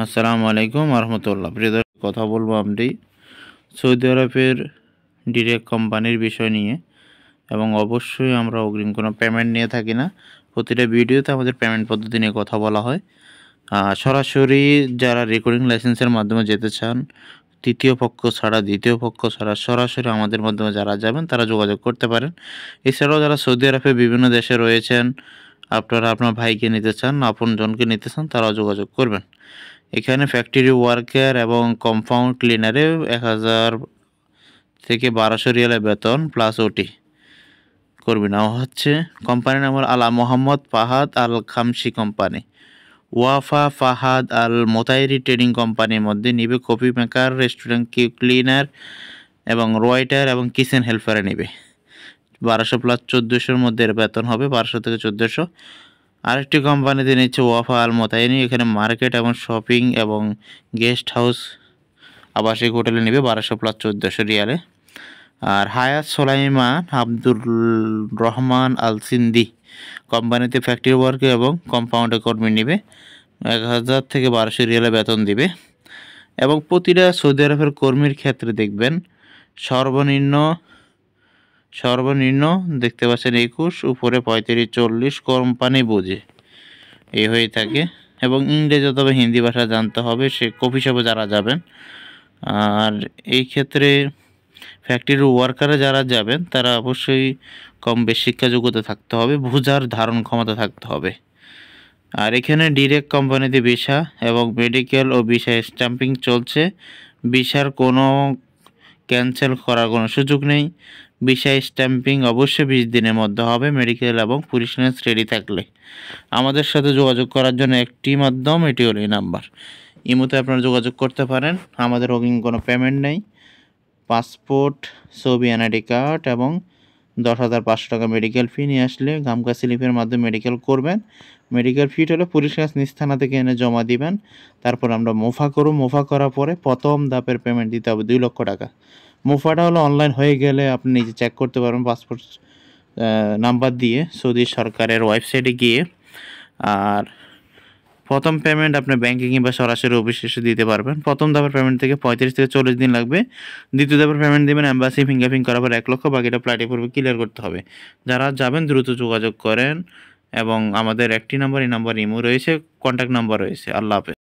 আসসালামু আলাইকুম রহমতুল্লাহ। প্রিয় দর্শক, কথা বলবো আমি সৌদি আরবের ডিরেক্ট কোম্পানির বিষয় নিয়ে, এবং অবশ্যই আমরা অগ্রিম কোনো পেমেন্ট নিয়ে থাকি না। প্রতিটা ভিডিওতে আমাদের পেমেন্ট পদ্ধতি নিয়ে কথা বলা হয়। সরাসরি যারা রেকর্ডিং লাইসেন্সের মাধ্যমে যেতে চান, তৃতীয় পক্ষ ছাড়া, দ্বিতীয় পক্ষ ছাড়া সরাসরি আমাদের মাধ্যমে যারা যাবেন তারা যোগাযোগ করতে পারেন। এছাড়াও যারা সৌদি আরবে বিভিন্ন দেশে রয়েছেন, আপনারা আপনার ভাইকে নিতে চান, আপনজনকে নিতে চান, তারাও যোগাযোগ করবেন। এখানে ফ্যাক্টরি ওয়ার্কার এবং কম্পাউন্ড ক্লিনারে 1000 থেকে 1200 রিয়ালের বেতন প্লাস ওটি কর্মী নেওয়া হচ্ছে। কোম্পানির নাম আলা মোহাম্মদ ফাহাদ আল খামসি কোম্পানি। ওয়াফা ফাহাদ আল মোতাইরি ট্রেডিং কোম্পানির মধ্যে নিবে কফি মেকার, রেস্টুরেন্ট ক্লিনার এবং ওয়েটার এবং কিচেন হেল্পারে নিবে। 1200 প্লাস 1400-র মধ্যে এর বেতন হবে, 1200 থেকে 1400। আরেকটি কোম্পানিতে নিচ্ছে ওয়াফা আল মোতাইনি। এখানে মার্কেট এবং শপিং এবং গেস্ট হাউস আবাসিক হোটেলে নেবে 1200 প্লাস 1400 রিয়ালে। আর হায়াত সোলাইমান আব্দুর রহমান আল সিন্দি কোম্পানিতে ফ্যাক্টরি ওয়ার্কার এবং কম্পাউন্ডে কর্মী নেবে, 1000 থেকে 1200 রিয়ালে বেতন দিবে। এবং প্রতিটা সৌদি আরবের কর্মীর ক্ষেত্রে দেখবেন সর্বনিম্ন দেখতে পাচ্ছেন 21, উপরে 35, 40 কোম্পানি বুঝে এই হয়ে থাকে। এবং ইংরেজি অথবা হিন্দি ভাষা জানতে হবে সে কফি শপে যারা যাবেন। আর এই ক্ষেত্রে ফ্যাক্টরির ওয়ার্কারে যারা যাবেন তারা অবশ্যই কম বেশ শিক্ষা যোগ্যতা থাকতে হবে, বোঝার ধারণ ক্ষমতা থাকতে হবে। আর এখানে ডিরেক্ট কোম্পানিতে ভিসা এবং মেডিকেল ও ভিসা স্ট্যাম্পিং চলছে। ভিসার কোনো ক্যান্সেল করার কোনো সুযোগ নেই। ভিসা স্ট্যাম্পিং অবশ্যই 20 দিনের মধ্যে হবে, মেডিকেল এবং পুলিশ ক্লিয়ারেন্স রেডি থাকলে। আমাদের সাথে যোগাযোগ করার জন্য একটি মাধ্যম, এটি হলো এই নাম্বার। ইমোতে আপনারা যোগাযোগ করতে পারেন। আমাদের অগ্রিম কোনো পেমেন্ট নেই। পাসপোর্ট, ছবি, এনআইডি কার্ড এবং 10,500 টাকা মেডিকেল ফি নিয়ে আসলে গামকা স্লিপের মাধ্যমে মেডিকেল করবেন। মেডিকেল ফি হলে পুলিশ কাছ নিজ থানা থেকে এনে জমা দিবেন। তারপর আমরা মুফা করব। মুফা করার পরে প্রথম ধাপের পেমেন্ট দিতে হবে 2 লক্ষ টাকা। মুফাটা হলো অনলাইন হয়ে গেলে আপনি নিজে চেক করতে পারবেন পাসপোর্ট নাম্বার দিয়ে সৌদি সরকারের ওয়েবসাইটে গিয়ে। আর প্রথম পেমেন্ট আপনি ব্যাংকে কিংবা সরাসরি অফিসে এসে দিতে পারবেন। প্রথম ধাপের পেমেন্ট থেকে 35 থেকে 40 দিন লাগবে। দ্বিতীয় ধাপের পেমেন্ট দেবেন এম্বাসি ফিঙ্গারপ্রিন্ট করার পর 1 লক্ষ, বাকিটা ফ্লাইটে পূর্বে ক্লিয়ার করতে হবে। যারা যাবেন দ্রুত যোগাযোগ করেন। এবং আমাদের একটি নাম্বার, এই নাম্বার ইমো রয়েছে, কন্ট্যাক্ট নাম্বার রয়েছে। আল্লাহ হাফেজ।